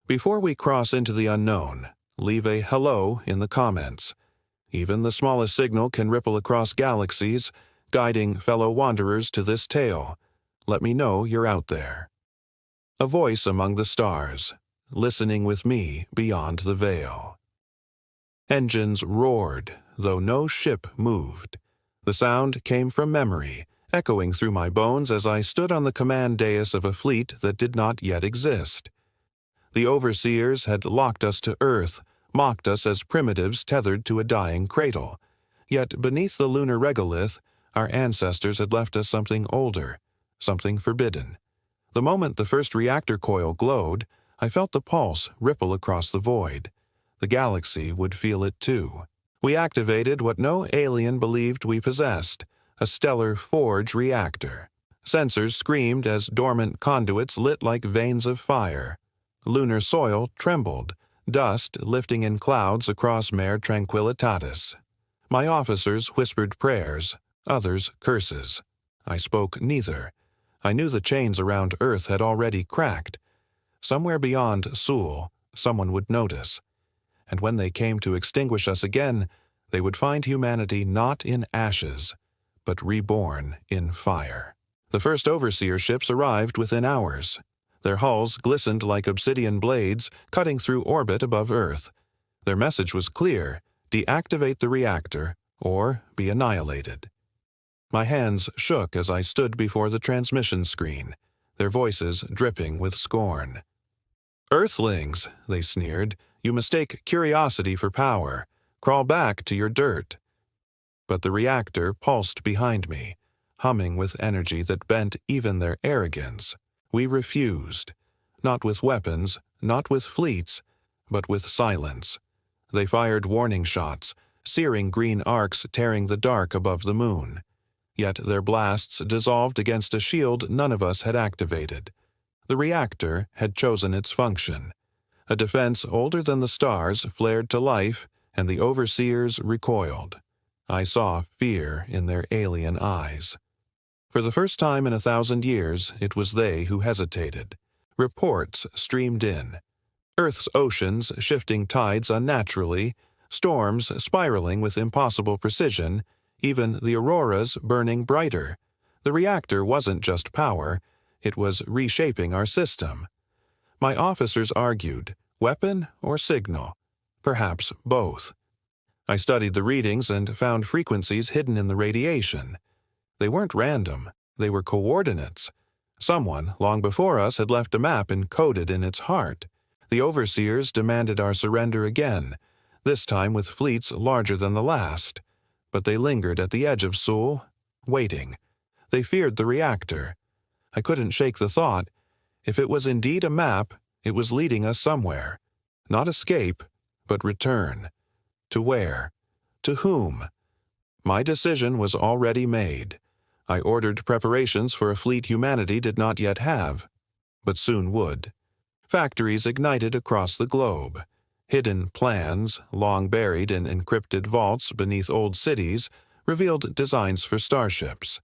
Before we cross into the unknown, leave a hello in the comments. Even the smallest signal can ripple across galaxies, guiding fellow wanderers to this tale. Let me know you're out there. A voice among the stars, listening with me beyond the veil. Engines roared, though no ship moved. The sound came from memory, echoing through my bones as I stood on the command dais of a fleet that did not yet exist. The overseers had locked us to Earth, mocked us as primitives tethered to a dying cradle. Yet beneath the lunar regolith, our ancestors had left us something older, something forbidden. The moment the first reactor coil glowed, I felt the pulse ripple across the void. The galaxy would feel it too. We activated what no alien believed we possessed, a stellar forge reactor. Sensors screamed as dormant conduits lit like veins of fire. Lunar soil trembled, dust lifting in clouds across Mare Tranquillitatis. My officers whispered prayers, others curses. I spoke neither. I knew the chains around Earth had already cracked. Somewhere beyond Sul, someone would notice. And when they came to extinguish us again, they would find humanity not in ashes, but reborn in fire. The first overseer ships arrived within hours. Their hulls glistened like obsidian blades cutting through orbit above Earth. Their message was clear: deactivate the reactor or be annihilated. My hands shook as I stood before the transmission screen, their voices dripping with scorn. "Earthlings," they sneered, "you mistake curiosity for power. Crawl back to your dirt." But the reactor pulsed behind me, humming with energy that bent even their arrogance. We refused, not with weapons, not with fleets, but with silence. They fired warning shots, searing green arcs tearing the dark above the moon. Yet their blasts dissolved against a shield none of us had activated. The reactor had chosen its function. A defense older than the stars flared to life, and the overseers recoiled. I saw fear in their alien eyes. For the first time in 1,000 years, it was they who hesitated. Reports streamed in. Earth's oceans shifting tides unnaturally, storms spiraling with impossible precision, even the auroras burning brighter. The reactor wasn't just power, it was reshaping our system. My officers argued, weapon or signal? Perhaps both. I studied the readings and found frequencies hidden in the radiation. They weren't random, they were coordinates. Someone, long before us, had left a map encoded in its heart. The overseers demanded our surrender again, this time with fleets larger than the last. But they lingered at the edge of Sul, waiting. They feared the reactor. I couldn't shake the thought. If it was indeed a map, it was leading us somewhere. Not escape, but return. To where? To whom? My decision was already made. I ordered preparations for a fleet humanity did not yet have, but soon would. Factories ignited across the globe. Hidden plans, long buried in encrypted vaults beneath old cities, revealed designs for starships.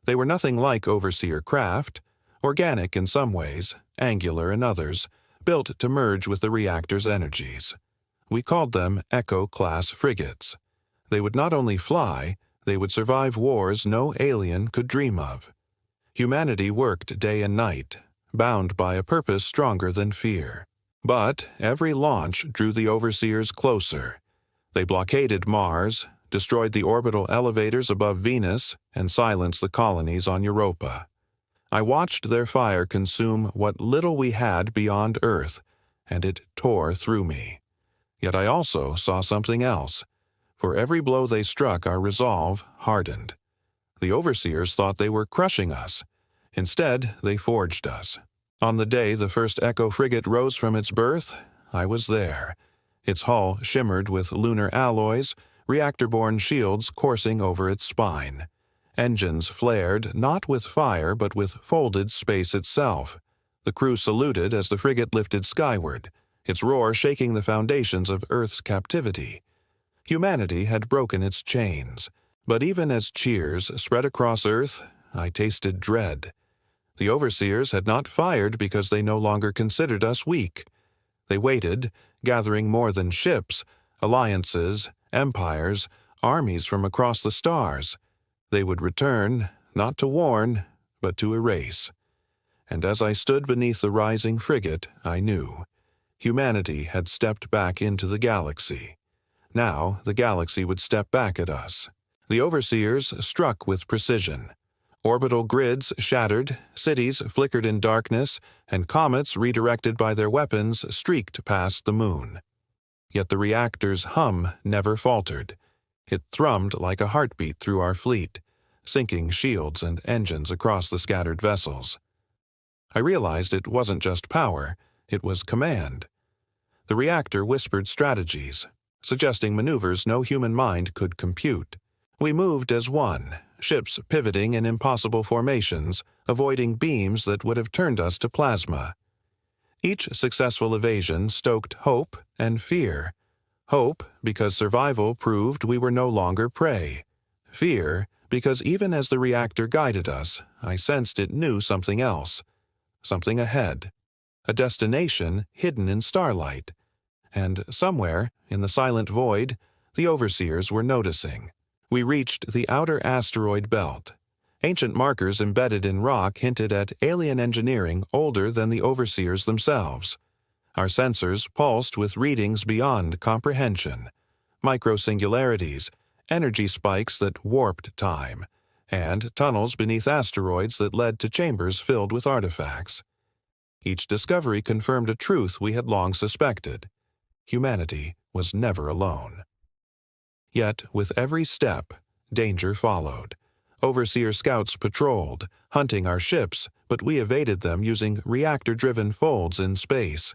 They were nothing like overseer craft, organic in some ways, angular in others, built to merge with the reactor's energies. We called them Echo-class frigates. They would not only fly, they would survive wars no alien could dream of. Humanity worked day and night, bound by a purpose stronger than fear. But every launch drew the overseers closer. They blockaded Mars, destroyed the orbital elevators above Venus, and silenced the colonies on Europa. I watched their fire consume what little we had beyond Earth, and it tore through me. Yet I also saw something else. For every blow they struck, our resolve hardened. The overseers thought they were crushing us. Instead, they forged us. On the day the first Echo frigate rose from its berth, I was there. Its hull shimmered with lunar alloys, reactor-borne shields coursing over its spine. Engines flared not with fire but with folded space itself. The crew saluted as the frigate lifted skyward, its roar shaking the foundations of Earth's captivity. Humanity had broken its chains, but even as cheers spread across Earth, I tasted dread. The overseers had not fired because they no longer considered us weak. They waited, gathering more than ships, alliances, empires, armies from across the stars. They would return, not to warn, but to erase. And as I stood beneath the rising frigate, I knew. Humanity had stepped back into the galaxy. Now the galaxy would step back at us. The overseers struck with precision. Orbital grids shattered, cities flickered in darkness, and comets redirected by their weapons streaked past the moon. Yet the reactor's hum never faltered. It thrummed like a heartbeat through our fleet, sinking shields and engines across the scattered vessels. I realized it wasn't just power, it was command. The reactor whispered strategies, suggesting maneuvers no human mind could compute. We moved as one, ships pivoting in impossible formations, avoiding beams that would have turned us to plasma. Each successful evasion stoked hope and fear. Hope because survival proved we were no longer prey. Fear because even as the reactor guided us, I sensed it knew something else. Something ahead. A destination hidden in starlight. And somewhere, in the silent void, the overseers were noticing. We reached the outer asteroid belt. Ancient markers embedded in rock hinted at alien engineering older than the overseers themselves. Our sensors pulsed with readings beyond comprehension. Microsingularities, energy spikes that warped time, and tunnels beneath asteroids that led to chambers filled with artifacts. Each discovery confirmed a truth we had long suspected. Humanity was never alone. Yet, with every step, danger followed. Overseer scouts patrolled, hunting our ships, but we evaded them using reactor-driven folds in space.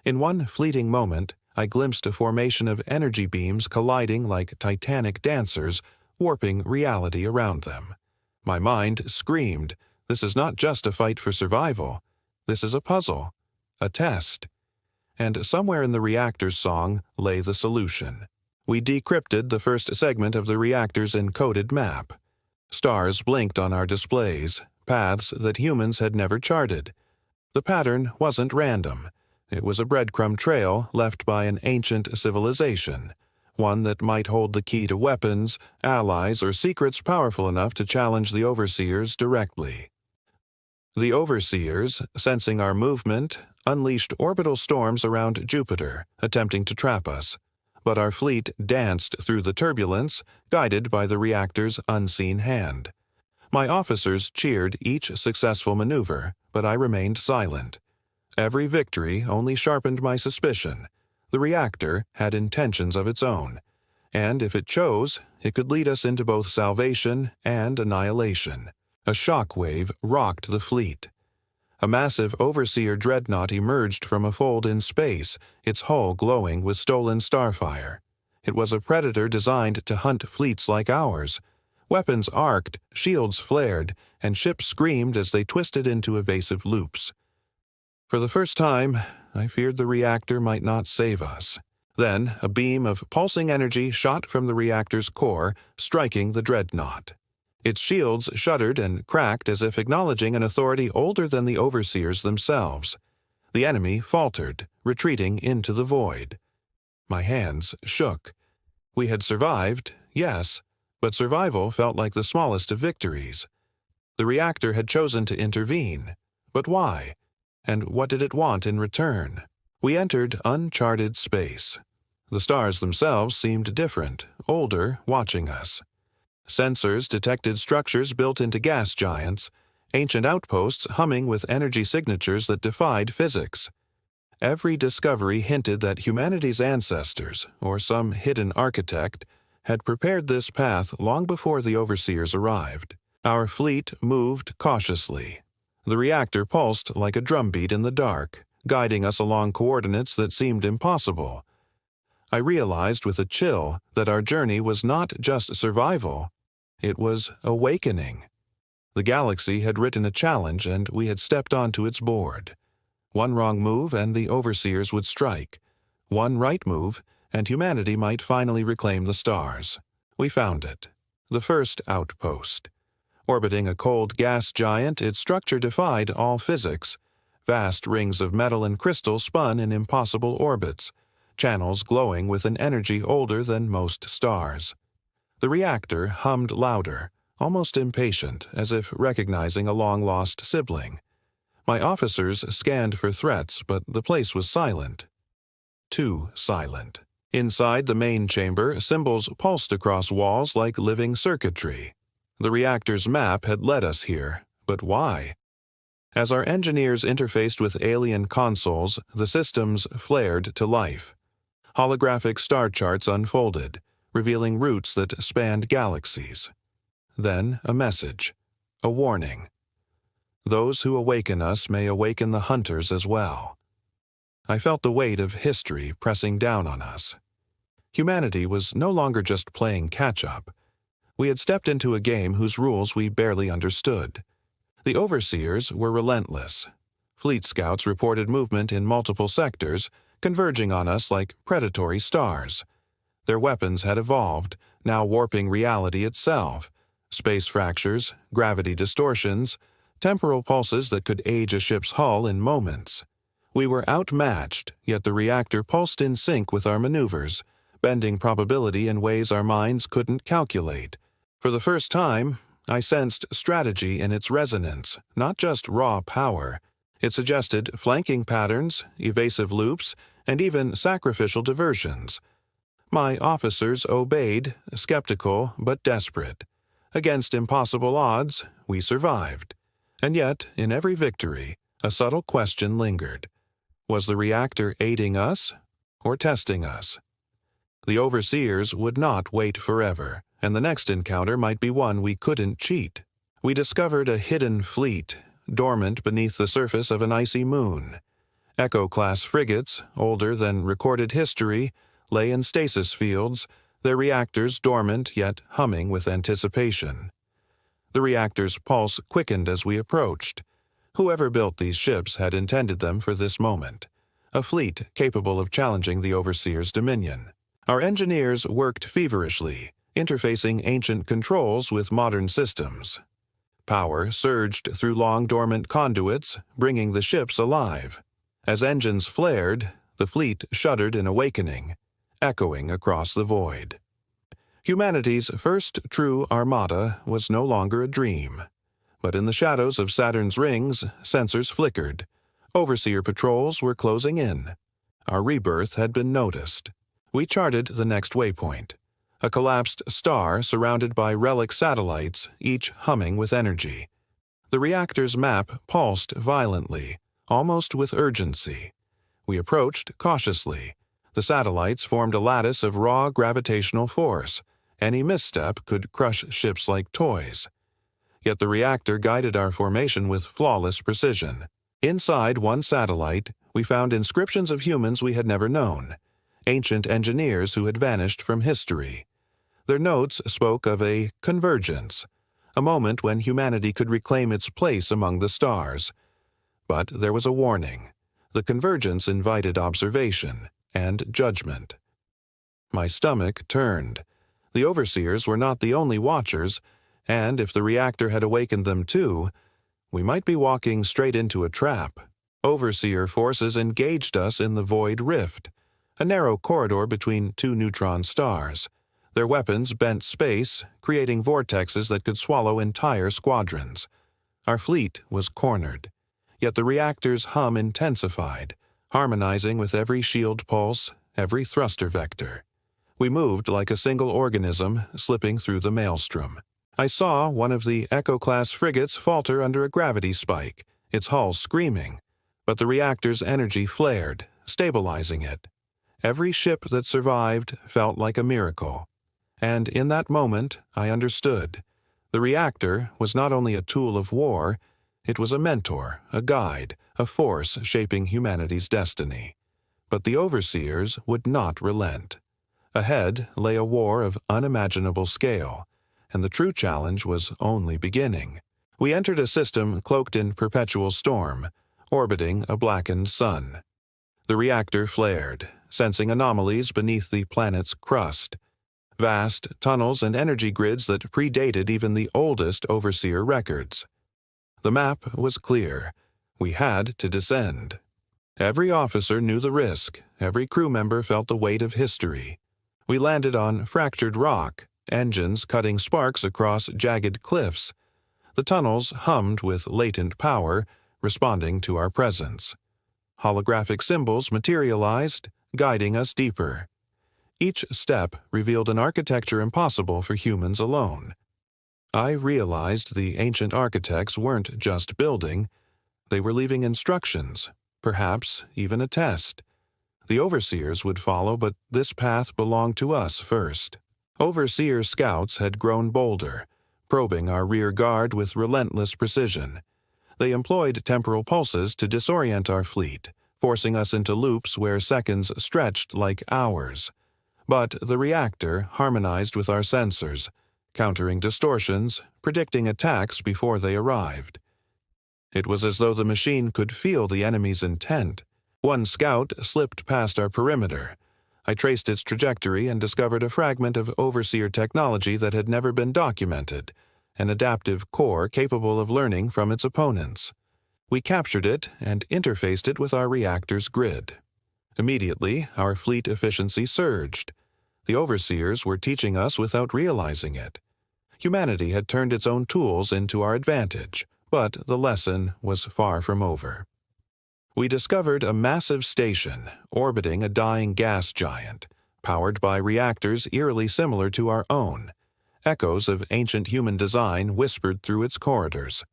In one fleeting moment, I glimpsed a formation of energy beams colliding like titanic dancers, warping reality around them. My mind screamed, this is not just a fight for survival. This is a puzzle, a test. And somewhere in the reactor's song lay the solution. We decrypted the first segment of the reactor's encoded map. Stars blinked on our displays, paths that humans had never charted. The pattern wasn't random. It was a breadcrumb trail left by an ancient civilization, one that might hold the key to weapons, allies, or secrets powerful enough to challenge the overseers directly. The overseers, sensing our movement, unleashed orbital storms around Jupiter, attempting to trap us. But our fleet danced through the turbulence, guided by the reactor's unseen hand. My officers cheered each successful maneuver, but I remained silent. Every victory only sharpened my suspicion. The reactor had intentions of its own, and if it chose, it could lead us into both salvation and annihilation. A shock wave rocked the fleet. A massive overseer dreadnought emerged from a fold in space, its hull glowing with stolen starfire. It was a predator designed to hunt fleets like ours. Weapons arced, shields flared, and ships screamed as they twisted into evasive loops. For the first time, I feared the reactor might not save us. Then, a beam of pulsing energy shot from the reactor's core, striking the dreadnought. Its shields shuddered and cracked as if acknowledging an authority older than the overseers themselves. The enemy faltered, retreating into the void. My hands shook. We had survived, yes, but survival felt like the smallest of victories. The reactor had chosen to intervene. But why? And what did it want in return? We entered uncharted space. The stars themselves seemed different, older, watching us. Sensors detected structures built into gas giants, ancient outposts humming with energy signatures that defied physics. Every discovery hinted that humanity's ancestors, or some hidden architect, had prepared this path long before the overseers arrived. Our fleet moved cautiously. The reactor pulsed like a drumbeat in the dark, guiding us along coordinates that seemed impossible. I realized with a chill that our journey was not just survival. It was awakening. The galaxy had written a challenge and we had stepped onto its board. One wrong move and the overseers would strike. One right move and humanity might finally reclaim the stars. We found it. The first outpost. Orbiting a cold gas giant, its structure defied all physics. Vast rings of metal and crystal spun in impossible orbits, channels glowing with an energy older than most stars. The reactor hummed louder, almost impatient, as if recognizing a long-lost sibling. My officers scanned for threats, but the place was silent. Too silent. Inside the main chamber, symbols pulsed across walls like living circuitry. The reactor's map had led us here, but why? As our engineers interfaced with alien consoles, the systems flared to life. Holographic star charts unfolded, revealing routes that spanned galaxies. Then a message, a warning. Those who awaken us may awaken the hunters as well. I felt the weight of history pressing down on us. Humanity was no longer just playing catch-up. We had stepped into a game whose rules we barely understood. The overseers were relentless. Fleet scouts reported movement in multiple sectors, converging on us like predatory stars. Their weapons had evolved, now warping reality itself. Space fractures, gravity distortions, temporal pulses that could age a ship's hull in moments. We were outmatched, yet the reactor pulsed in sync with our maneuvers, bending probability in ways our minds couldn't calculate. For the first time, I sensed strategy in its resonance, not just raw power. It suggested flanking patterns, evasive loops, and even sacrificial diversions. My officers obeyed, skeptical but desperate. Against impossible odds, we survived. And yet, in every victory, a subtle question lingered. Was the reactor aiding us or testing us? The overseers would not wait forever, and the next encounter might be one we couldn't cheat. We discovered a hidden fleet, dormant beneath the surface of an icy moon. Echo-class frigates, older than recorded history, lay in stasis fields, their reactors dormant yet humming with anticipation. The reactor's pulse quickened as we approached. Whoever built these ships had intended them for this moment, a fleet capable of challenging the overseer's dominion. Our engineers worked feverishly, interfacing ancient controls with modern systems. Power surged through long dormant conduits, bringing the ships alive. As engines flared, the fleet shuddered in awakening, echoing across the void. Humanity's first true armada was no longer a dream. But in the shadows of Saturn's rings, sensors flickered. Overseer patrols were closing in. Our rebirth had been noticed. We charted the next waypoint, a collapsed star surrounded by relic satellites, each humming with energy. The reactor's map pulsed violently, almost with urgency. We approached cautiously. The satellites formed a lattice of raw gravitational force. Any misstep could crush ships like toys. Yet the reactor guided our formation with flawless precision. Inside one satellite, we found inscriptions of humans we had never known, ancient engineers who had vanished from history. Their notes spoke of a convergence, a moment when humanity could reclaim its place among the stars. But there was a warning. The convergence invited observation and judgment. My stomach turned. The overseers were not the only watchers, and if the reactor had awakened them too, we might be walking straight into a trap. Overseer forces engaged us in the Void Rift, a narrow corridor between two neutron stars. Their weapons bent space, creating vortexes that could swallow entire squadrons. Our fleet was cornered, yet the reactor's hum intensified, harmonizing with every shield pulse, every thruster vector. We moved like a single organism, slipping through the maelstrom. I saw one of the Echo-class frigates falter under a gravity spike, its hull screaming, but the reactor's energy flared, stabilizing it. Every ship that survived felt like a miracle. And in that moment, I understood. The reactor was not only a tool of war, it was a mentor, a guide, a force shaping humanity's destiny. But the overseers would not relent. Ahead lay a war of unimaginable scale, and the true challenge was only beginning. We entered a system cloaked in perpetual storm, orbiting a blackened sun. The reactor flared, sensing anomalies beneath the planet's crust. Vast tunnels and energy grids that predated even the oldest overseer records. The map was clear. We had to descend. Every officer knew the risk, every crew member felt the weight of history. We landed on fractured rock, engines cutting sparks across jagged cliffs. The tunnels hummed with latent power, responding to our presence. Holographic symbols materialized, guiding us deeper. Each step revealed an architecture impossible for humans alone. I realized the ancient architects weren't just building, they were leaving instructions, perhaps even a test. The overseers would follow, but this path belonged to us first. Overseer scouts had grown bolder, probing our rear guard with relentless precision. They employed temporal pulses to disorient our fleet, forcing us into loops where seconds stretched like hours. But the reactor harmonized with our sensors, countering distortions, predicting attacks before they arrived. It was as though the machine could feel the enemy's intent. One scout slipped past our perimeter. I traced its trajectory and discovered a fragment of overseer technology that had never been documented, an adaptive core capable of learning from its opponents. We captured it and interfaced it with our reactor's grid. Immediately, our fleet efficiency surged. The overseers were teaching us without realizing it. Humanity had turned its own tools into our advantage, but the lesson was far from over. We discovered a massive station orbiting a dying gas giant, powered by reactors eerily similar to our own. Echoes of ancient human design whispered through its corridors.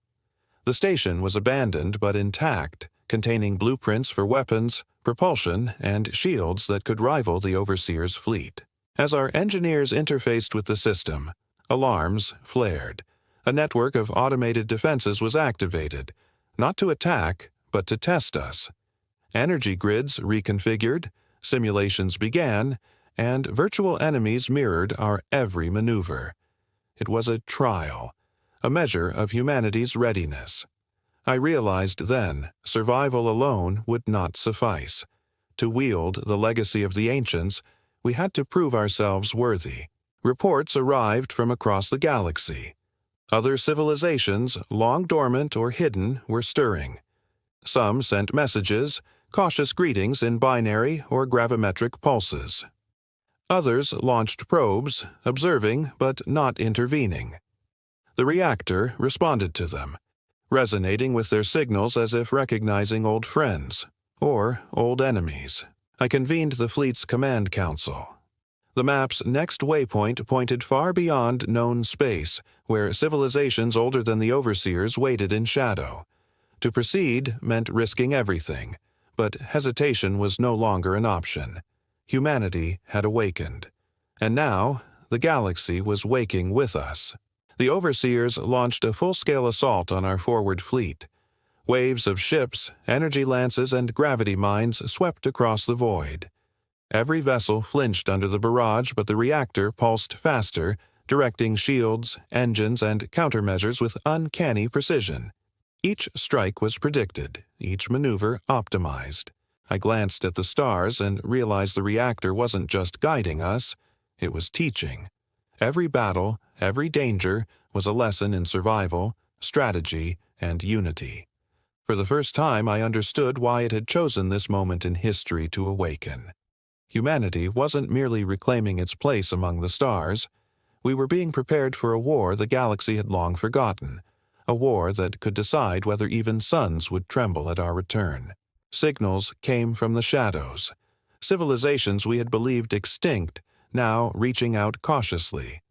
The station was abandoned but intact, containing blueprints for weapons, propulsion, and shields that could rival the Overseer's fleet. As our engineers interfaced with the system, alarms flared. A network of automated defenses was activated, not to attack, but to test us. Energy grids reconfigured, simulations began, and virtual enemies mirrored our every maneuver. It was a trial, a measure of humanity's readiness. I realized then survival alone would not suffice. To wield the legacy of the ancients, we had to prove ourselves worthy. Reports arrived from across the galaxy. Other civilizations, long dormant or hidden, were stirring. Some sent messages, cautious greetings in binary or gravimetric pulses. Others launched probes, observing but not intervening. The reactor responded to them, resonating with their signals as if recognizing old friends or old enemies. I convened the fleet's command council. The map's next waypoint pointed far beyond known space, where civilizations older than the Overseers waited in shadow. To proceed meant risking everything, but hesitation was no longer an option. Humanity had awakened, and now the galaxy was waking with us. The Overseers launched a full-scale assault on our forward fleet. Waves of ships, energy lances, and gravity mines swept across the void. Every vessel flinched under the barrage, but the reactor pulsed faster, directing shields, engines, and countermeasures with uncanny precision. Each strike was predicted, each maneuver optimized. I glanced at the stars and realized the reactor wasn't just guiding us, it was teaching. Every battle, every danger was a lesson in survival, strategy, and unity. For the first time, I understood why it had chosen this moment in history to awaken. Humanity wasn't merely reclaiming its place among the stars. We were being prepared for a war the galaxy had long forgotten, a war that could decide whether even suns would tremble at our return. Signals came from the shadows. Civilizations we had believed extinct, now reaching out cautiously.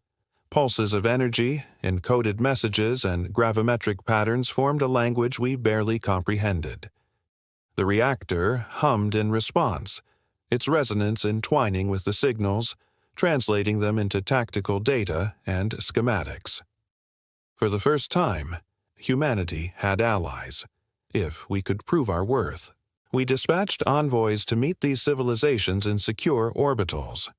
Pulses of energy, encoded messages, and gravimetric patterns formed a language we barely comprehended. The reactor hummed in response, its resonance entwining with the signals, translating them into tactical data and schematics. For the first time, humanity had allies, if we could prove our worth. We dispatched envoys to meet these civilizations in secure orbitals.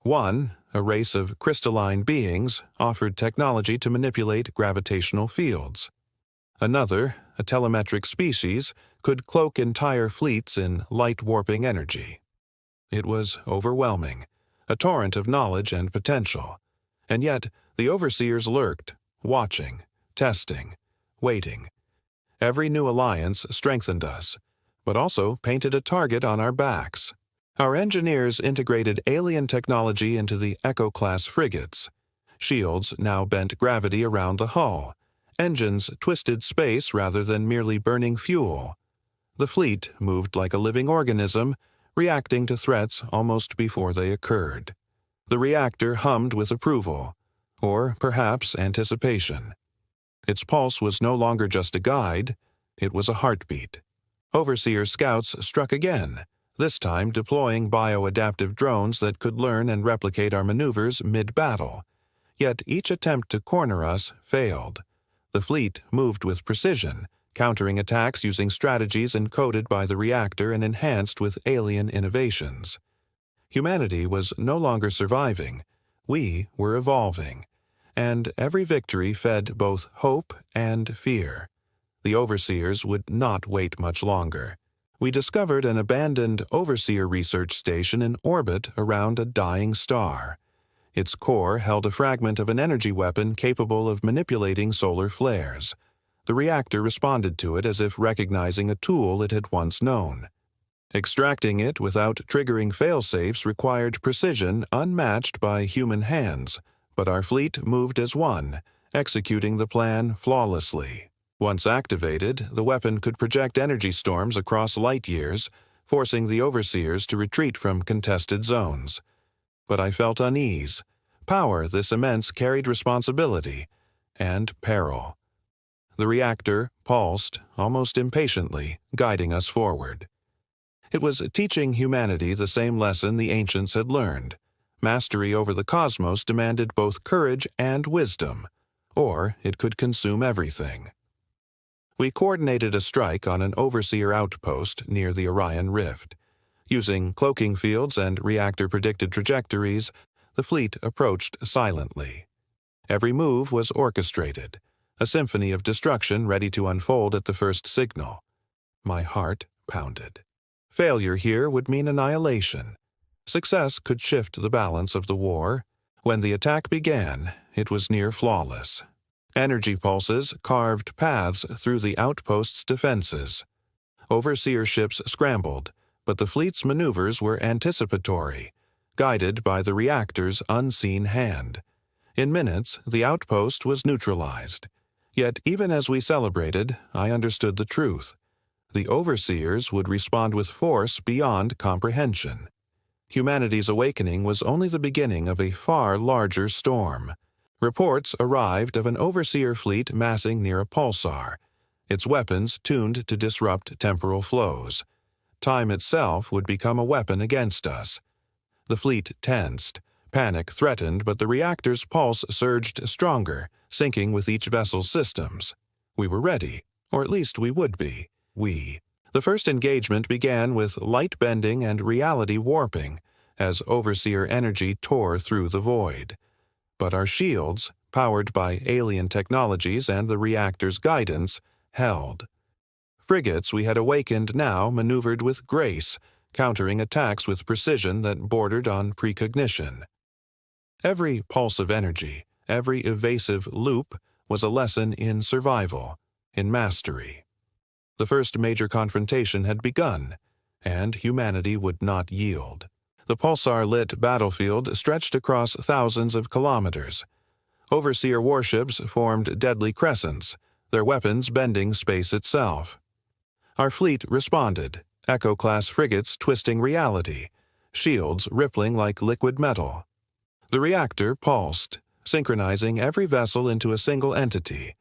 One, a race of crystalline beings, offered technology to manipulate gravitational fields. Another, a telemetric species, could cloak entire fleets in light-warping energy. It was overwhelming, a torrent of knowledge and potential. And yet, the Overseers lurked, watching, testing, waiting. Every new alliance strengthened us, but also painted a target on our backs. Our engineers integrated alien technology into the Echo-class frigates. Shields now bent gravity around the hull. Engines twisted space rather than merely burning fuel. The fleet moved like a living organism, reacting to threats almost before they occurred. The reactor hummed with approval, or perhaps anticipation. Its pulse was no longer just a guide, it was a heartbeat. Overseer scouts struck again, this time deploying bio-adaptive drones that could learn and replicate our maneuvers mid-battle. Yet each attempt to corner us failed. The fleet moved with precision, countering attacks using strategies encoded by the reactor and enhanced with alien innovations. Humanity was no longer surviving, we were evolving, and every victory fed both hope and fear. The Overseers would not wait much longer. We discovered an abandoned Overseer research station in orbit around a dying star. Its core held a fragment of an energy weapon capable of manipulating solar flares. The reactor responded to it as if recognizing a tool it had once known. Extracting it without triggering failsafes required precision unmatched by human hands, but our fleet moved as one, executing the plan flawlessly. Once activated, the weapon could project energy storms across light years, forcing the Overseers to retreat from contested zones. But I felt unease. Power this immense carried responsibility and peril. The reactor pulsed, almost impatiently, guiding us forward. It was teaching humanity the same lesson the ancients had learned. Mastery over the cosmos demanded both courage and wisdom, or it could consume everything. We coordinated a strike on an Overseer outpost near the Orion Rift. Using cloaking fields and reactor-predicted trajectories, the fleet approached silently. Every move was orchestrated, a symphony of destruction ready to unfold at the first signal. My heart pounded. Failure here would mean annihilation. Success could shift the balance of the war. When the attack began, it was near flawless. Energy pulses carved paths through the outpost's defenses. Overseer ships scrambled, but the fleet's maneuvers were anticipatory, guided by the reactor's unseen hand. In minutes, the outpost was neutralized. Yet even as we celebrated, I understood the truth. The Overseers would respond with force beyond comprehension. Humanity's awakening was only the beginning of a far larger storm. Reports arrived of an Overseer fleet massing near a pulsar, its weapons tuned to disrupt temporal flows. Time itself would become a weapon against us. The fleet tensed. Panic threatened, but the reactor's pulse surged stronger, syncing with each vessel's systems. We were ready, or at least we would be. The first engagement began with light bending and reality warping, as Overseer energy tore through the void. But our shields, powered by alien technologies and the reactor's guidance, held. Frigates we had awakened now maneuvered with grace, countering attacks with precision that bordered on precognition. Every pulse of energy, every evasive loop, was a lesson in survival, in mastery. The first major confrontation had begun, and humanity would not yield. The pulsar-lit battlefield stretched across thousands of kilometers. Overseer warships formed deadly crescents, their weapons bending space itself. Our fleet responded, Echo-class frigates twisting reality, shields rippling like liquid metal. The reactor pulsed, synchronizing every vessel into a single entity.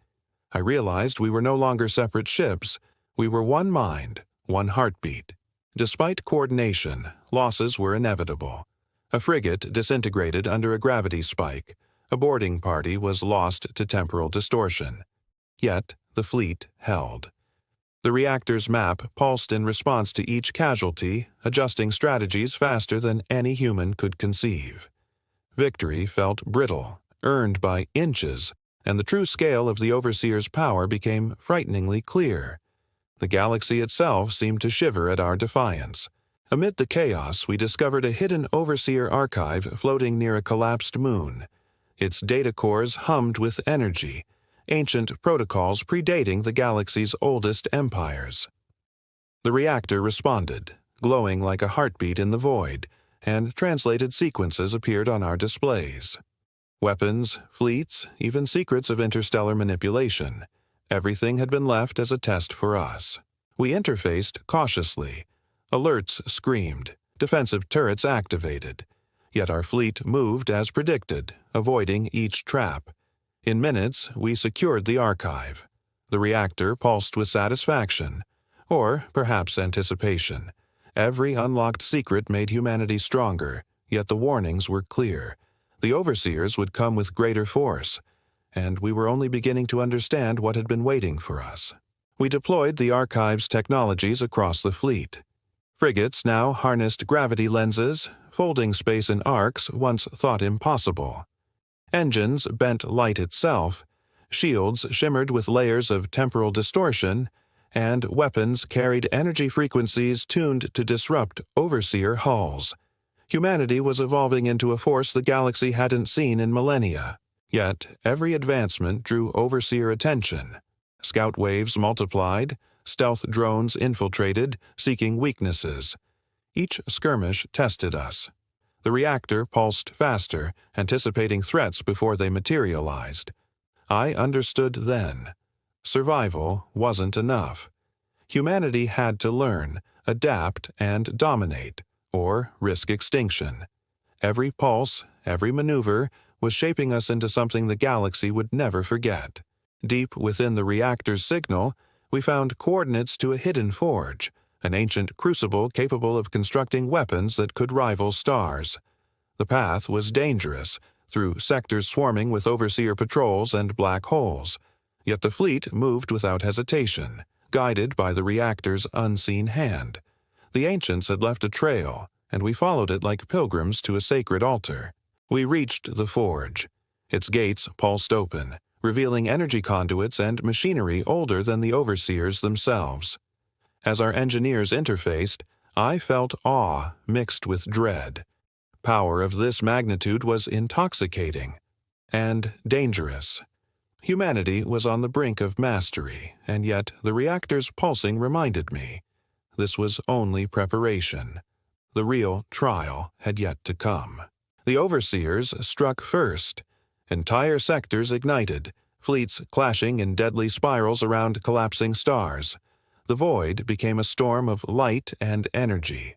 I realized we were no longer separate ships. We were one mind, one heartbeat. Despite coordination, losses were inevitable. A frigate disintegrated under a gravity spike. A boarding party was lost to temporal distortion. Yet the fleet held. The reactor's map pulsed in response to each casualty, adjusting strategies faster than any human could conceive. Victory felt brittle, earned by inches, and the true scale of the Overseer's power became frighteningly clear. The galaxy itself seemed to shiver at our defiance. Amid the chaos, we discovered a hidden Overseer archive floating near a collapsed moon. Its data cores hummed with energy, ancient protocols predating the galaxy's oldest empires. The reactor responded, glowing like a heartbeat in the void, and translated sequences appeared on our displays. Weapons, fleets, even secrets of interstellar manipulation. Everything had been left as a test for us. We interfaced cautiously. Alerts screamed. Defensive turrets activated. Yet our fleet moved as predicted, avoiding each trap. In minutes, we secured the archive. The reactor pulsed with satisfaction, or perhaps anticipation. Every unlocked secret made humanity stronger, yet the warnings were clear. The overseers would come with greater force, and we were only beginning to understand what had been waiting for us. We deployed the archive's technologies across the fleet. Frigates now harnessed gravity lenses, folding space in arcs once thought impossible. Engines bent light itself, shields shimmered with layers of temporal distortion, and weapons carried energy frequencies tuned to disrupt overseer hulls. Humanity was evolving into a force the galaxy hadn't seen in millennia. Yet every advancement drew overseer attention. Scout waves multiplied, stealth drones infiltrated, seeking weaknesses. Each skirmish tested us. The reactor pulsed faster, anticipating threats before they materialized. I understood then. Survival wasn't enough. Humanity had to learn, adapt, and dominate, or risk extinction. Every pulse, every maneuver, was shaping us into something the galaxy would never forget. Deep within the reactor's signal, we found coordinates to a hidden forge, an ancient crucible capable of constructing weapons that could rival stars. The path was dangerous, through sectors swarming with overseer patrols and black holes. Yet the fleet moved without hesitation, guided by the reactor's unseen hand. The ancients had left a trail, and we followed it like pilgrims to a sacred altar. We reached the forge. Its gates pulsed open, revealing energy conduits and machinery older than the overseers themselves. As our engineers interfaced, I felt awe mixed with dread. Power of this magnitude was intoxicating and dangerous. Humanity was on the brink of mastery, and yet the reactor's pulsing reminded me. This was only preparation. The real trial had yet to come. The overseers struck first. Entire sectors ignited, fleets clashing in deadly spirals around collapsing stars. The void became a storm of light and energy.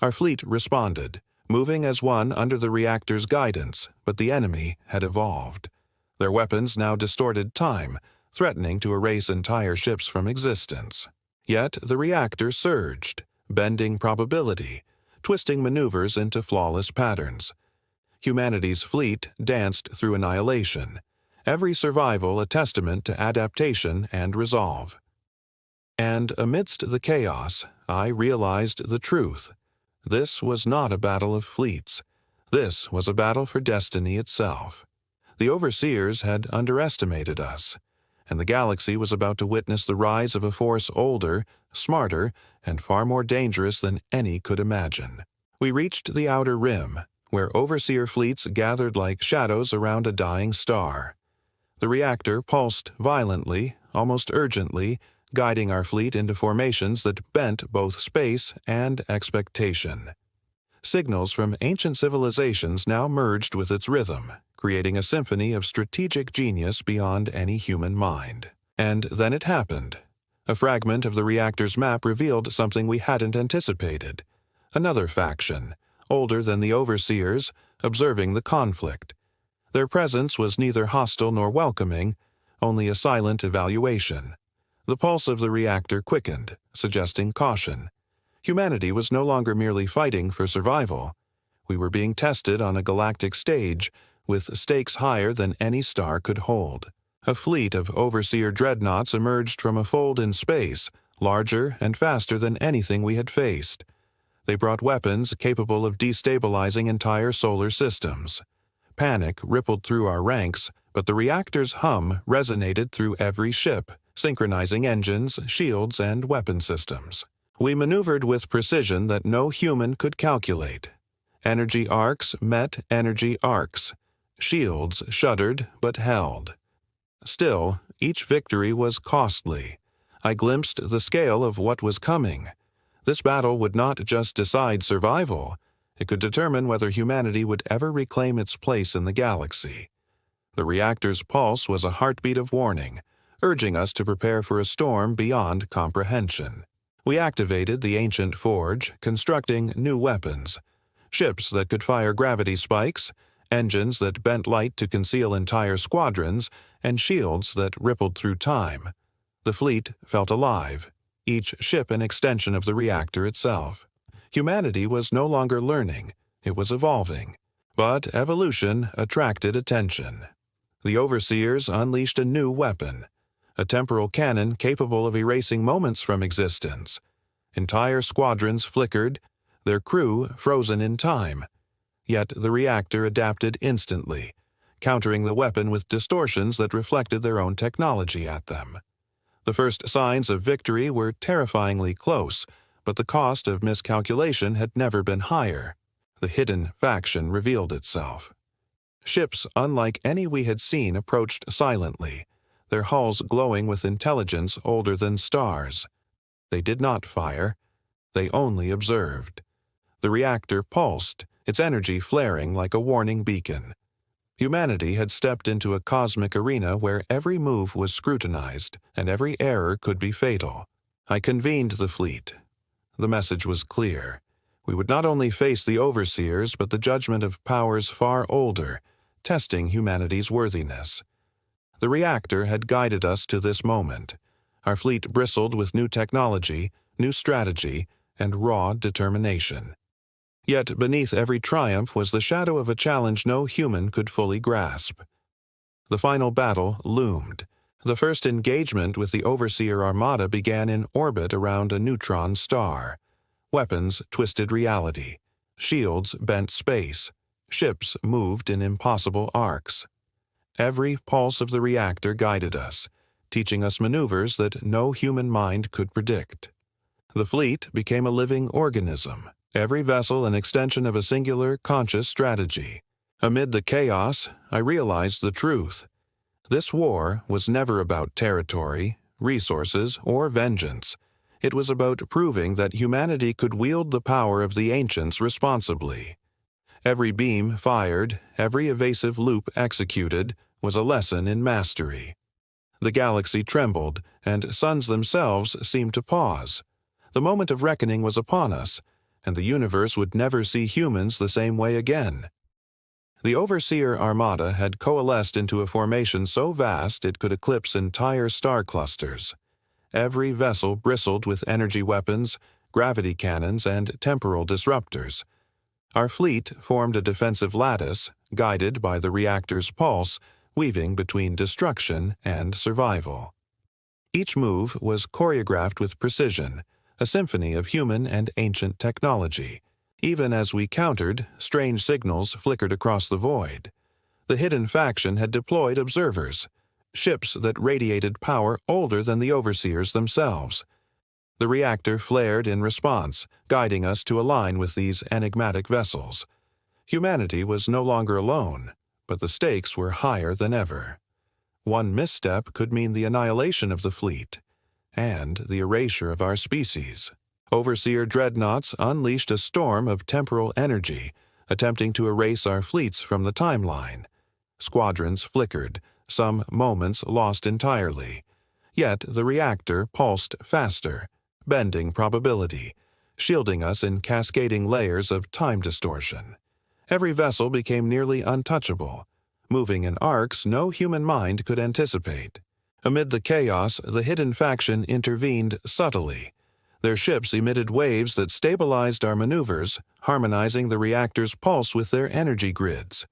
Our fleet responded, moving as one under the reactor's guidance, but the enemy had evolved. Their weapons now distorted time, threatening to erase entire ships from existence. Yet the reactor surged, bending probability, twisting maneuvers into flawless patterns. Humanity's fleet danced through annihilation, every survival a testament to adaptation and resolve. And amidst the chaos, I realized the truth. This was not a battle of fleets. This was a battle for destiny itself. The overseers had underestimated us, and the galaxy was about to witness the rise of a force older, smarter, and far more dangerous than any could imagine. We reached the outer rim, where overseer fleets gathered like shadows around a dying star. The reactor pulsed violently, almost urgently, guiding our fleet into formations that bent both space and expectation. Signals from ancient civilizations now merged with its rhythm, creating a symphony of strategic genius beyond any human mind. And then it happened. A fragment of the reactor's map revealed something we hadn't anticipated. Another faction, older than the overseers, observing the conflict. Their presence was neither hostile nor welcoming, only a silent evaluation. The pulse of the reactor quickened, suggesting caution. Humanity was no longer merely fighting for survival. We were being tested on a galactic stage, with stakes higher than any star could hold. A fleet of overseer dreadnoughts emerged from a fold in space, larger and faster than anything we had faced. They brought weapons capable of destabilizing entire solar systems. Panic rippled through our ranks, but the reactor's hum resonated through every ship, synchronizing engines, shields, and weapon systems. We maneuvered with precision that no human could calculate. Energy arcs met energy arcs. Shields shuddered but held. Still, each victory was costly. I glimpsed the scale of what was coming. This battle would not just decide survival, it could determine whether humanity would ever reclaim its place in the galaxy. The reactor's pulse was a heartbeat of warning, urging us to prepare for a storm beyond comprehension. We activated the ancient forge, constructing new weapons. Ships that could fire gravity spikes, engines that bent light to conceal entire squadrons, and shields that rippled through time. The fleet felt alive, each ship an extension of the reactor itself. Humanity was no longer learning, it was evolving. But evolution attracted attention. The Overseers unleashed a new weapon, a temporal cannon capable of erasing moments from existence. Entire squadrons flickered, their crew frozen in time. Yet the reactor adapted instantly, countering the weapon with distortions that reflected their own technology at them. The first signs of victory were terrifyingly close, but the cost of miscalculation had never been higher. The hidden faction revealed itself. Ships unlike any we had seen approached silently, their hulls glowing with intelligence older than stars. They did not fire, they only observed. The reactor pulsed, its energy flaring like a warning beacon. Humanity had stepped into a cosmic arena where every move was scrutinized and every error could be fatal. I convened the fleet. The message was clear. We would not only face the Overseers, but the judgment of powers far older, testing humanity's worthiness. The reactor had guided us to this moment. Our fleet bristled with new technology, new strategy, and raw determination. Yet beneath every triumph was the shadow of a challenge no human could fully grasp. The final battle loomed. The first engagement with the Overseer Armada began in orbit around a neutron star. Weapons twisted reality. Shields bent space. Ships moved in impossible arcs. Every pulse of the reactor guided us, teaching us maneuvers that no human mind could predict. The fleet became a living organism, every vessel an extension of a singular, conscious strategy. Amid the chaos, I realized the truth. This war was never about territory, resources, or vengeance. It was about proving that humanity could wield the power of the ancients responsibly. Every beam fired, every evasive loop executed, was a lesson in mastery. The galaxy trembled, and suns themselves seemed to pause. The moment of reckoning was upon us, and the universe would never see humans the same way again. The Overseer Armada had coalesced into a formation so vast it could eclipse entire star clusters. Every vessel bristled with energy weapons, gravity cannons, and temporal disruptors. Our fleet formed a defensive lattice, guided by the reactor's pulse, weaving between destruction and survival. Each move was choreographed with precision, a symphony of human and ancient technology. Even as we countered, strange signals flickered across the void. The hidden faction had deployed observers, ships that radiated power older than the Overseers themselves. The reactor flared in response, guiding us to align with these enigmatic vessels. Humanity was no longer alone, but the stakes were higher than ever. One misstep could mean the annihilation of the fleet, and the erasure of our species. Overseer dreadnoughts unleashed a storm of temporal energy, attempting to erase our fleets from the timeline. Squadrons flickered, some moments lost entirely. Yet the reactor pulsed faster, bending probability, shielding us in cascading layers of time distortion. Every vessel became nearly untouchable, moving in arcs no human mind could anticipate. Amid the chaos, the hidden faction intervened subtly. Their ships emitted waves that stabilized our maneuvers, harmonizing the reactor's pulse with their energy grids.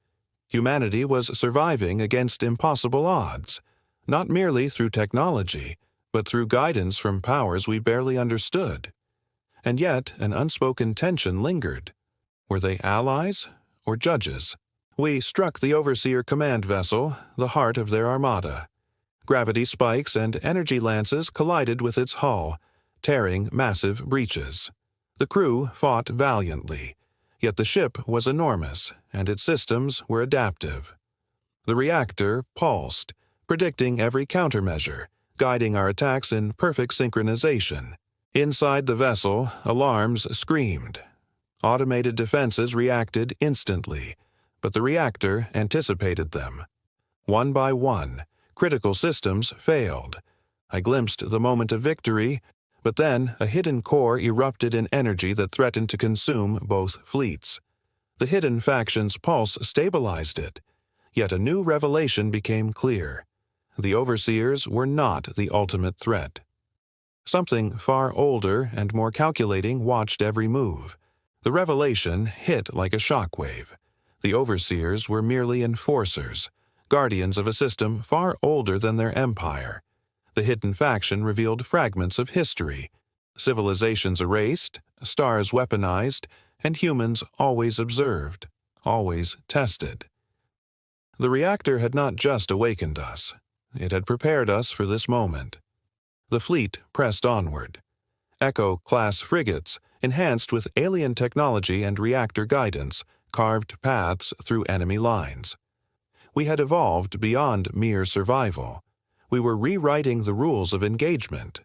Humanity was surviving against impossible odds, not merely through technology, but through guidance from powers we barely understood. And yet, an unspoken tension lingered. Were they allies or judges? We struck the Overseer command vessel, the heart of their armada. Gravity spikes and energy lances collided with its hull, tearing massive breaches. The crew fought valiantly, yet the ship was enormous, and its systems were adaptive. The reactor pulsed, predicting every countermeasure, guiding our attacks in perfect synchronization. Inside the vessel, alarms screamed. Automated defenses reacted instantly, but the reactor anticipated them. One by one, critical systems failed. I glimpsed the moment of victory, but then a hidden core erupted in energy that threatened to consume both fleets. The hidden faction's pulse stabilized it, yet a new revelation became clear. The Overseers were not the ultimate threat. Something far older and more calculating watched every move. The revelation hit like a shockwave. The Overseers were merely enforcers, guardians of a system far older than their empire. The hidden faction revealed fragments of history, civilizations erased, stars weaponized, and humans always observed, always tested. The reactor had not just awakened us. It had prepared us for this moment. The fleet pressed onward. Echo-class frigates, enhanced with alien technology and reactor guidance, carved paths through enemy lines. We had evolved beyond mere survival. We were rewriting the rules of engagement.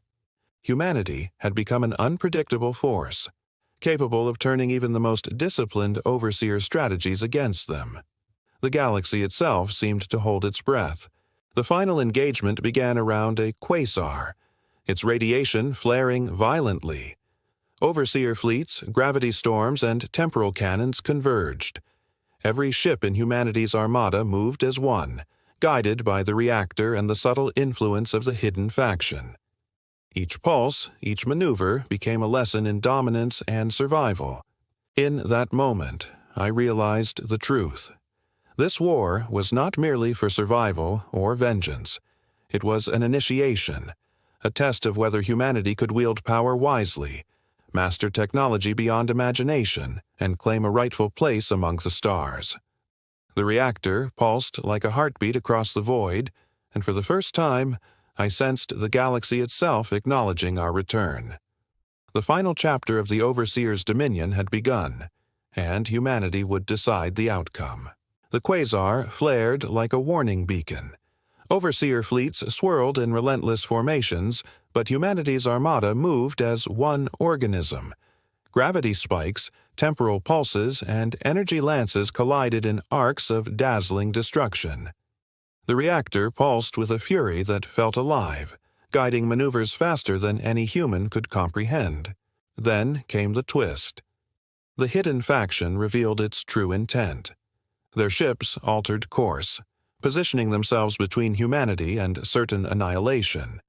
Humanity had become an unpredictable force, capable of turning even the most disciplined Overseer strategies against them. The galaxy itself seemed to hold its breath. The final engagement began around a quasar, its radiation flaring violently. Overseer fleets, gravity storms, and temporal cannons converged. Every ship in humanity's armada moved as one, guided by the reactor and the subtle influence of the hidden faction. Each pulse, each maneuver became a lesson in dominance and survival. In that moment, I realized the truth. This war was not merely for survival or vengeance. It was an initiation, a test of whether humanity could wield power wisely, master technology beyond imagination, and claim a rightful place among the stars. The reactor pulsed like a heartbeat across the void, and for the first time, I sensed the galaxy itself acknowledging our return. The final chapter of the Overseer's dominion had begun, and humanity would decide the outcome. The quasar flared like a warning beacon. Overseer fleets swirled in relentless formations, but humanity's armada moved as one organism. Gravity spikes, temporal pulses, and energy lances collided in arcs of dazzling destruction. The reactor pulsed with a fury that felt alive, guiding maneuvers faster than any human could comprehend. Then came the twist. The hidden faction revealed its true intent. Their ships altered course, positioning themselves between humanity and certain annihilation,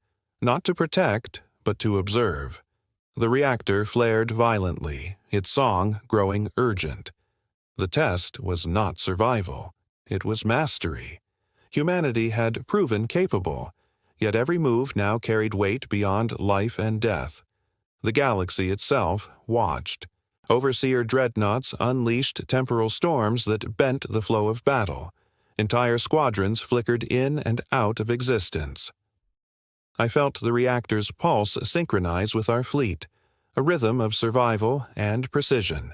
not to protect, but to observe. The reactor flared violently, its song growing urgent. The test was not survival, it was mastery. Humanity had proven capable, yet every move now carried weight beyond life and death. The galaxy itself watched. Overseer dreadnoughts unleashed temporal storms that bent the flow of battle. Entire squadrons flickered in and out of existence. I felt the reactor's pulse synchronize with our fleet, a rhythm of survival and precision.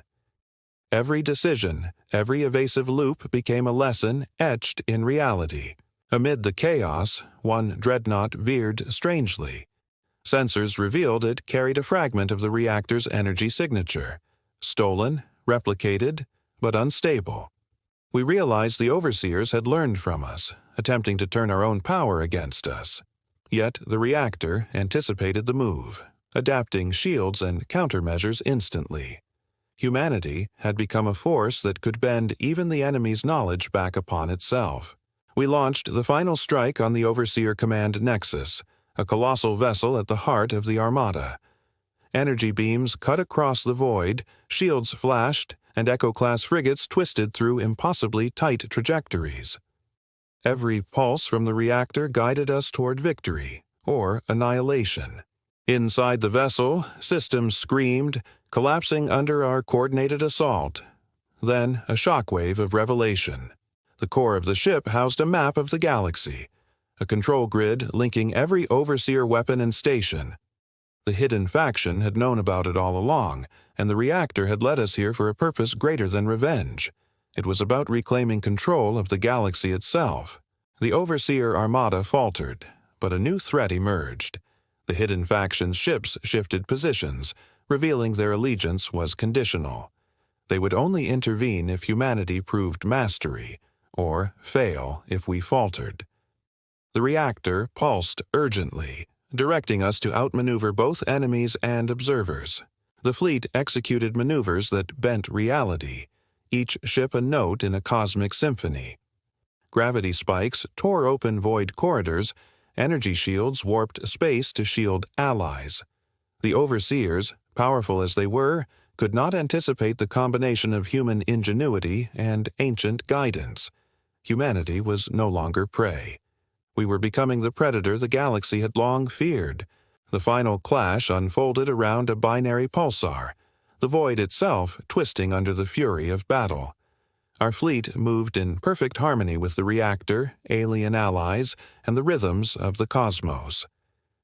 Every decision, every evasive loop became a lesson etched in reality. Amid the chaos, one dreadnought veered strangely. Sensors revealed it carried a fragment of the reactor's energy signature. Stolen, replicated, but unstable. We realized the Overseers had learned from us, attempting to turn our own power against us. Yet the reactor anticipated the move, adapting shields and countermeasures instantly. Humanity had become a force that could bend even the enemy's knowledge back upon itself. We launched the final strike on the Overseer Command Nexus, a colossal vessel at the heart of the Armada. Energy beams cut across the void, shields flashed, and Echo-class frigates twisted through impossibly tight trajectories. Every pulse from the reactor guided us toward victory, or annihilation. Inside the vessel, systems screamed, collapsing under our coordinated assault. Then a shockwave of revelation. The core of the ship housed a map of the galaxy, a control grid linking every Overseer weapon and station. The hidden faction had known about it all along, and the reactor had led us here for a purpose greater than revenge. It was about reclaiming control of the galaxy itself. The Overseer Armada faltered, but a new threat emerged. The hidden faction's ships shifted positions, revealing their allegiance was conditional. They would only intervene if humanity proved mastery, or fail if we faltered. The reactor pulsed urgently, directing us to outmaneuver both enemies and observers. The fleet executed maneuvers that bent reality, each ship a note in a cosmic symphony. Gravity spikes tore open void corridors, energy shields warped space to shield allies. The Overseers, powerful as they were, could not anticipate the combination of human ingenuity and ancient guidance. Humanity was no longer prey. We were becoming the predator the galaxy had long feared. The final clash unfolded around a binary pulsar, the void itself twisting under the fury of battle. Our fleet moved in perfect harmony with the reactor, alien allies, and the rhythms of the cosmos.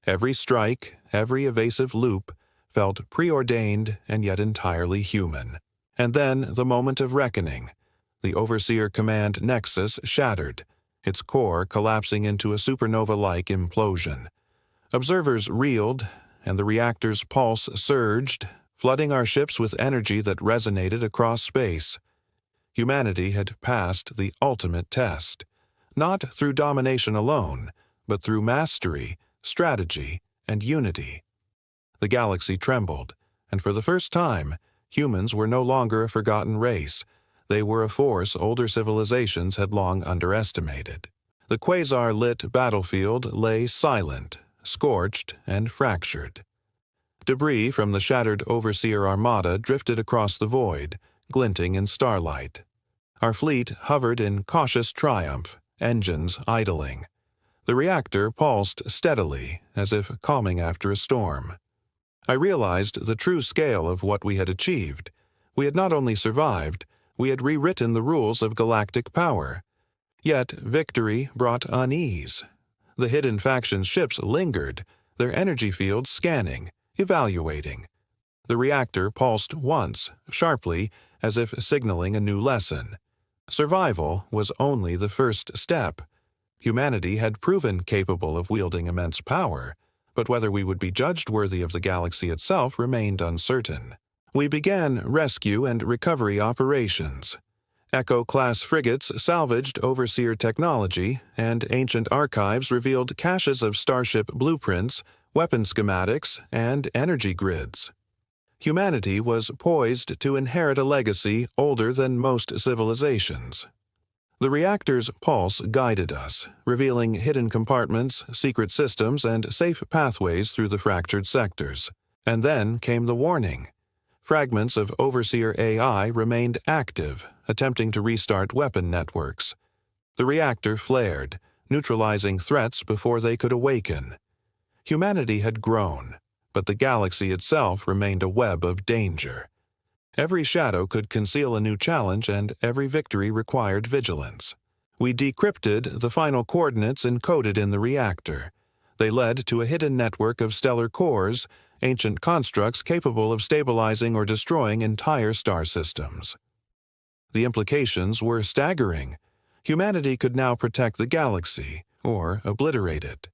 Every strike, every evasive loop, felt preordained and yet entirely human. And then the moment of reckoning. The Overseer Command Nexus shattered, its core collapsing into a supernova-like implosion. Observers reeled, and the reactor's pulse surged, flooding our ships with energy that resonated across space. Humanity had passed the ultimate test, not through domination alone, but through mastery, strategy, and unity. The galaxy trembled, and for the first time, humans were no longer a forgotten race. They were a force older civilizations had long underestimated. The quasar-lit battlefield lay silent, scorched, and fractured. Debris from the shattered Overseer Armada drifted across the void, glinting in starlight. Our fleet hovered in cautious triumph, engines idling. The reactor pulsed steadily, as if calming after a storm. I realized the true scale of what we had achieved. We had not only survived, we had rewritten the rules of galactic power. Yet victory brought unease. The hidden faction's ships lingered, their energy fields scanning, evaluating. The reactor pulsed once, sharply, as if signaling a new lesson. Survival was only the first step. Humanity had proven capable of wielding immense power, but whether we would be judged worthy of the galaxy itself remained uncertain. We began rescue and recovery operations. Echo-class frigates salvaged Overseer technology, and ancient archives revealed caches of starship blueprints, weapon schematics, and energy grids. Humanity was poised to inherit a legacy older than most civilizations. The reactor's pulse guided us, revealing hidden compartments, secret systems, and safe pathways through the fractured sectors. And then came the warning. Fragments of Overseer AI remained active, attempting to restart weapon networks. The reactor flared, neutralizing threats before they could awaken. Humanity had grown, but the galaxy itself remained a web of danger. Every shadow could conceal a new challenge, and every victory required vigilance. We decrypted the final coordinates encoded in the reactor. They led to a hidden network of stellar cores, ancient constructs capable of stabilizing or destroying entire star systems. The implications were staggering. Humanity could now protect the galaxy, or obliterate it.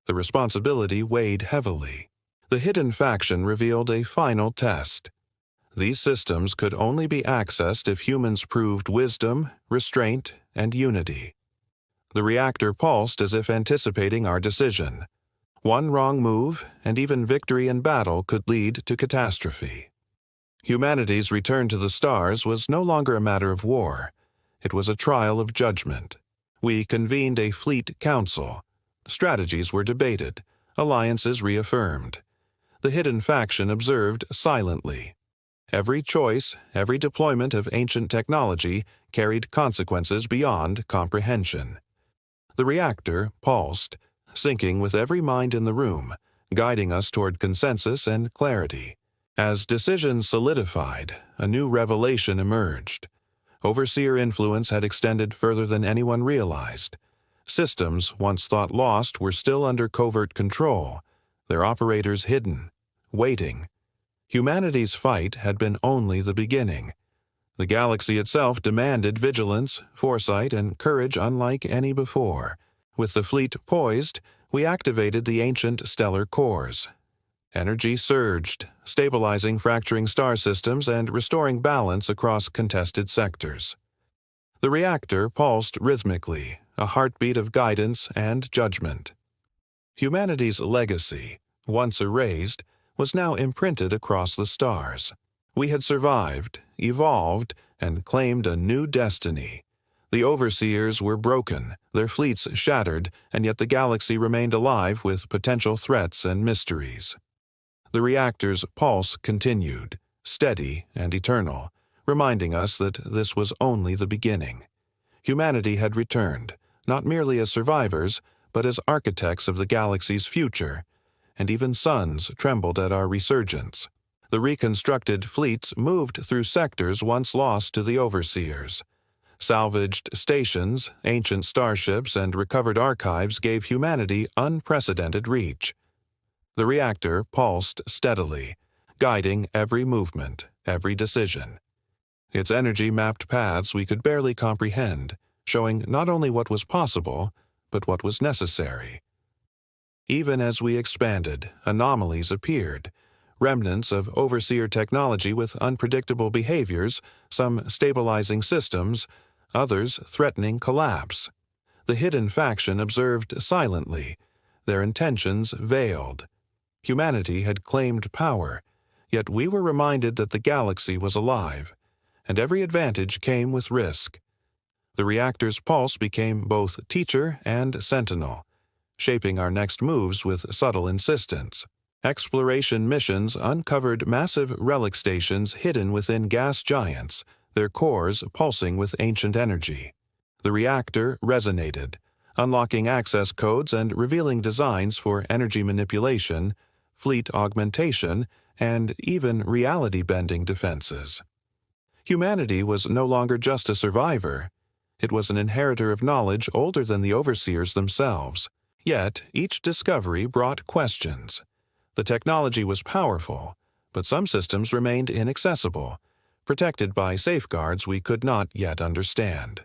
The responsibility weighed heavily. The hidden faction revealed a final test. These systems could only be accessed if humans proved wisdom, restraint, and unity. The reactor pulsed as if anticipating our decision. One wrong move, and even victory in battle could lead to catastrophe. Humanity's return to the stars was no longer a matter of war. It was a trial of judgment. We convened a fleet council. Strategies were debated, alliances reaffirmed. The hidden faction observed silently. Every choice, every deployment of ancient technology carried consequences beyond comprehension. The reactor pulsed, syncing with every mind in the room, guiding us toward consensus and clarity. As decisions solidified, a new revelation emerged. Overseer influence had extended further than anyone realized. Systems, once thought lost, were still under covert control, their operators hidden, waiting. Humanity's fight had been only the beginning. The galaxy itself demanded vigilance, foresight, and courage unlike any before. With the fleet poised, we activated the ancient stellar cores. Energy surged, stabilizing fracturing star systems and restoring balance across contested sectors. The reactor pulsed rhythmically, a heartbeat of guidance and judgment. Humanity's legacy, once erased, was now imprinted across the stars. We had survived, evolved, and claimed a new destiny. The overseers were broken, their fleets shattered, and yet the galaxy remained alive with potential threats and mysteries. The reactor's pulse continued, steady and eternal, reminding us that this was only the beginning. Humanity had returned, not merely as survivors, but as architects of the galaxy's future, and even suns trembled at our resurgence. The reconstructed fleets moved through sectors once lost to the overseers. Salvaged stations, ancient starships, and recovered archives gave humanity unprecedented reach. The reactor pulsed steadily, guiding every movement, every decision. Its energy mapped paths we could barely comprehend, showing not only what was possible, but what was necessary. Even as we expanded, anomalies appeared. Remnants of overseer technology with unpredictable behaviors, some stabilizing systems, others threatening collapse. The hidden faction observed silently, their intentions veiled. Humanity had claimed power, yet we were reminded that the galaxy was alive, and every advantage came with risk. The reactor's pulse became both teacher and sentinel, shaping our next moves with subtle insistence. Exploration missions uncovered massive relic stations hidden within gas giants, their cores pulsing with ancient energy. The reactor resonated, unlocking access codes and revealing designs for energy manipulation, fleet augmentation, and even reality-bending defenses. Humanity was no longer just a survivor. It was an inheritor of knowledge older than the overseers themselves. Yet, each discovery brought questions. The technology was powerful, but some systems remained inaccessible, protected by safeguards we could not yet understand.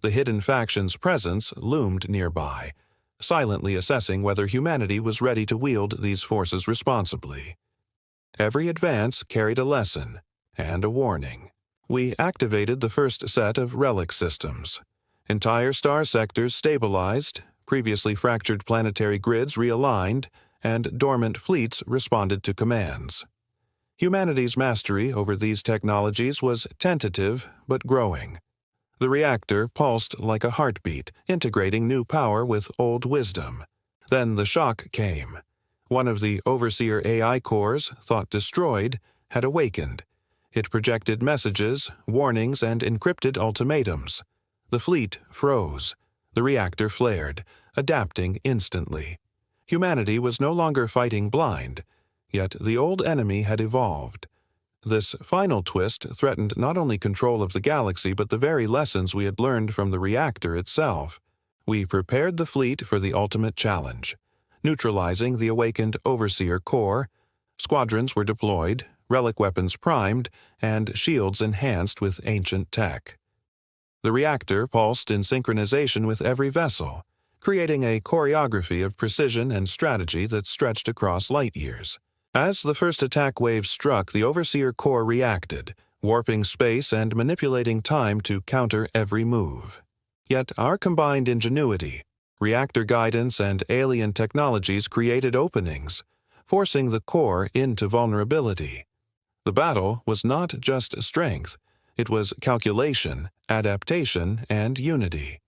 The hidden faction's presence loomed nearby, silently assessing whether humanity was ready to wield these forces responsibly. Every advance carried a lesson and a warning. We activated the first set of relic systems. Entire star sectors stabilized, previously fractured planetary grids realigned, and dormant fleets responded to commands. Humanity's mastery over these technologies was tentative but growing. The reactor pulsed like a heartbeat, integrating new power with old wisdom. Then the shock came. One of the overseer AI cores, thought destroyed, had awakened. It projected messages, warnings, and encrypted ultimatums. The fleet froze. The reactor flared, adapting instantly. Humanity was no longer fighting blind, yet the old enemy had evolved. This final twist threatened not only control of the galaxy but the very lessons we had learned from the reactor itself. We prepared the fleet for the ultimate challenge. Neutralizing the awakened Overseer core, squadrons were deployed, relic weapons primed, and shields enhanced with ancient tech. The reactor pulsed in synchronization with every vessel, creating a choreography of precision and strategy that stretched across light years. As the first attack wave struck, the Overseer core reacted, warping space and manipulating time to counter every move. Yet our combined ingenuity, reactor guidance, and alien technologies created openings, forcing the core into vulnerability. The battle was not just strength, it was calculation, adaptation, and unity.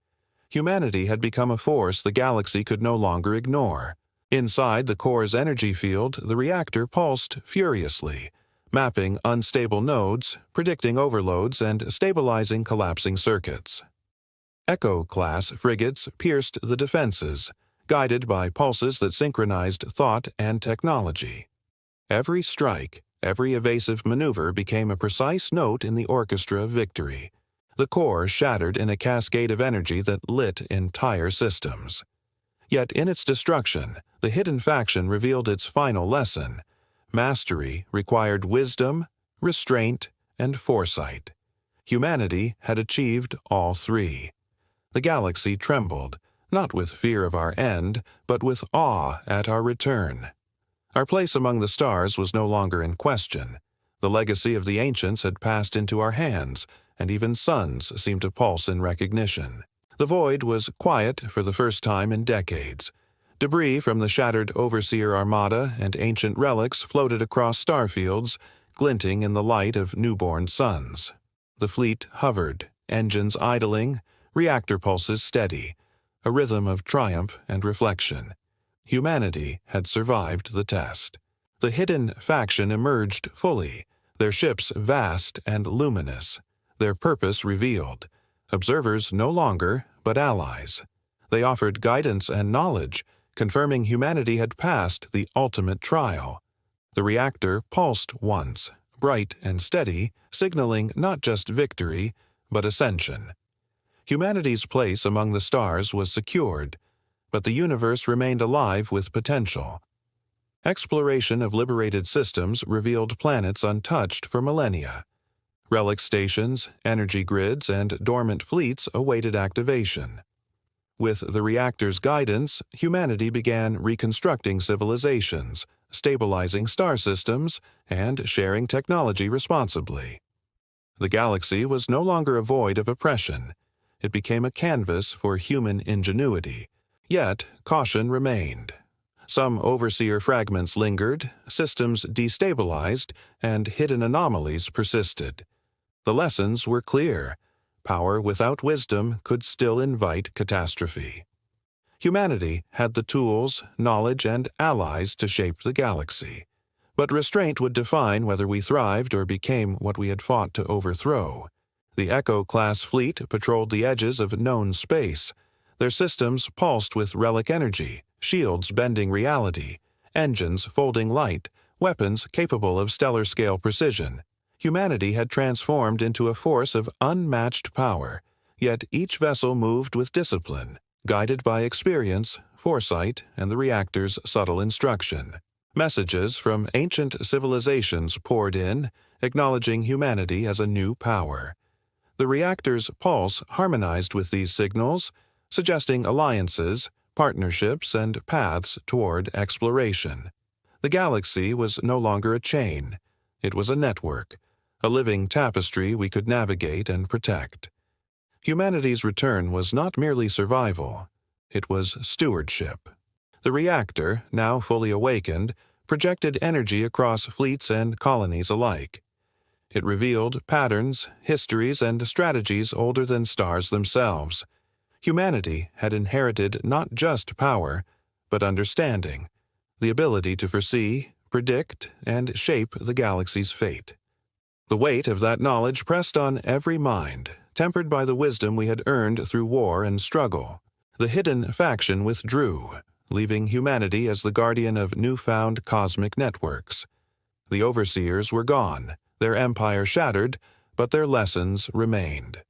Humanity had become a force the galaxy could no longer ignore. Inside the core's energy field, the reactor pulsed furiously, mapping unstable nodes, predicting overloads, and stabilizing collapsing circuits. Echo-class frigates pierced the defenses, guided by pulses that synchronized thought and technology. Every strike, every evasive maneuver became a precise note in the orchestra of victory. The core shattered in a cascade of energy that lit entire systems. Yet in its destruction, the hidden faction revealed its final lesson. Mastery required wisdom, restraint, and foresight. Humanity had achieved all three. The galaxy trembled, not with fear of our end, but with awe at our return. Our place among the stars was no longer in question. The legacy of the ancients had passed into our hands, and even suns seemed to pulse in recognition. The void was quiet for the first time in decades. Debris from the shattered Overseer Armada and ancient relics floated across starfields, glinting in the light of newborn suns. The fleet hovered, engines idling, reactor pulses steady, a rhythm of triumph and reflection. Humanity had survived the test. The hidden faction emerged fully, their ships vast and luminous, their purpose revealed. Observers no longer, but allies. They offered guidance and knowledge, confirming humanity had passed the ultimate trial. The reactor pulsed once, bright and steady, signaling not just victory, but ascension. Humanity's place among the stars was secured, but the universe remained alive with potential. Exploration of liberated systems revealed planets untouched for millennia. Relic stations, energy grids, and dormant fleets awaited activation. With the reactor's guidance, humanity began reconstructing civilizations, stabilizing star systems, and sharing technology responsibly. The galaxy was no longer a void of oppression. It became a canvas for human ingenuity. Yet, caution remained. Some overseer fragments lingered, systems destabilized, and hidden anomalies persisted. The lessons were clear. Power without wisdom could still invite catastrophe. Humanity had the tools, knowledge, and allies to shape the galaxy. But restraint would define whether we thrived or became what we had fought to overthrow. The Echo-class fleet patrolled the edges of known space. Their systems pulsed with relic energy, shields bending reality, engines folding light, weapons capable of stellar-scale precision. Humanity had transformed into a force of unmatched power, yet each vessel moved with discipline, guided by experience, foresight, and the reactor's subtle instruction. Messages from ancient civilizations poured in, acknowledging humanity as a new power. The reactor's pulse harmonized with these signals, suggesting alliances, partnerships, and paths toward exploration. The galaxy was no longer a chain. It was a network, a living tapestry we could navigate and protect. Humanity's return was not merely survival. It was stewardship. The reactor, now fully awakened, projected energy across fleets and colonies alike. It revealed patterns, histories, and strategies older than stars themselves. Humanity had inherited not just power, but understanding, the ability to foresee, predict, and shape the galaxy's fate. The weight of that knowledge pressed on every mind, tempered by the wisdom we had earned through war and struggle. The hidden faction withdrew, leaving humanity as the guardian of newfound cosmic networks. The overseers were gone, their empire shattered, but their lessons remained.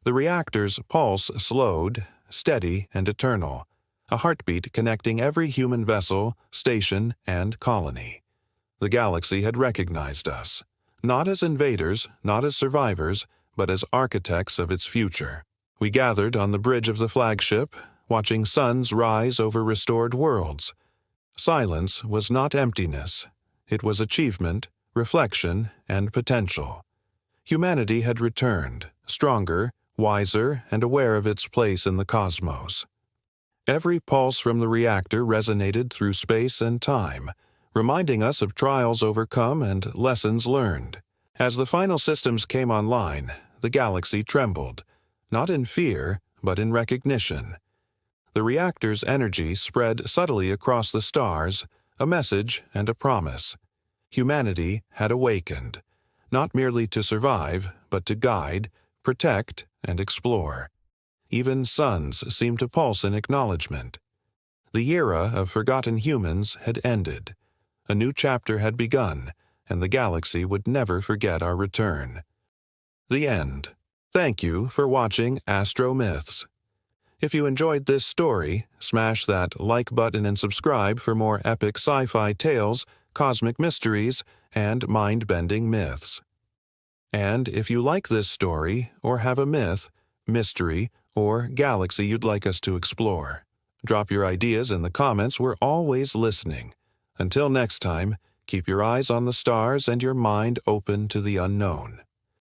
The reactor's pulse slowed, steady and eternal, a heartbeat connecting every human vessel, station, and colony. The galaxy had recognized us, not as invaders, not as survivors, but as architects of its future. We gathered on the bridge of the flagship, watching suns rise over restored worlds. Silence was not emptiness. It was achievement, reflection, and potential. Humanity had returned, stronger, wiser, and aware of its place in the cosmos. Every pulse from the reactor resonated through space and time, reminding us of trials overcome and lessons learned. As the final systems came online, the galaxy trembled, not in fear, but in recognition. The reactor's energy spread subtly across the stars, a message and a promise. Humanity had awakened, not merely to survive, but to guide, protect, and explore. Even suns seemed to pulse in acknowledgement. The era of forgotten humans had ended. A new chapter had begun, and the galaxy would never forget our return. The end. Thank you for watching AstroMyths. If you enjoyed this story, smash that like button and subscribe for more epic sci-fi tales, cosmic mysteries, and mind-bending myths. And if you like this story, or have a myth, mystery, or galaxy you'd like us to explore, drop your ideas in the comments. We're always listening. Until next time, keep your eyes on the stars and your mind open to the unknown.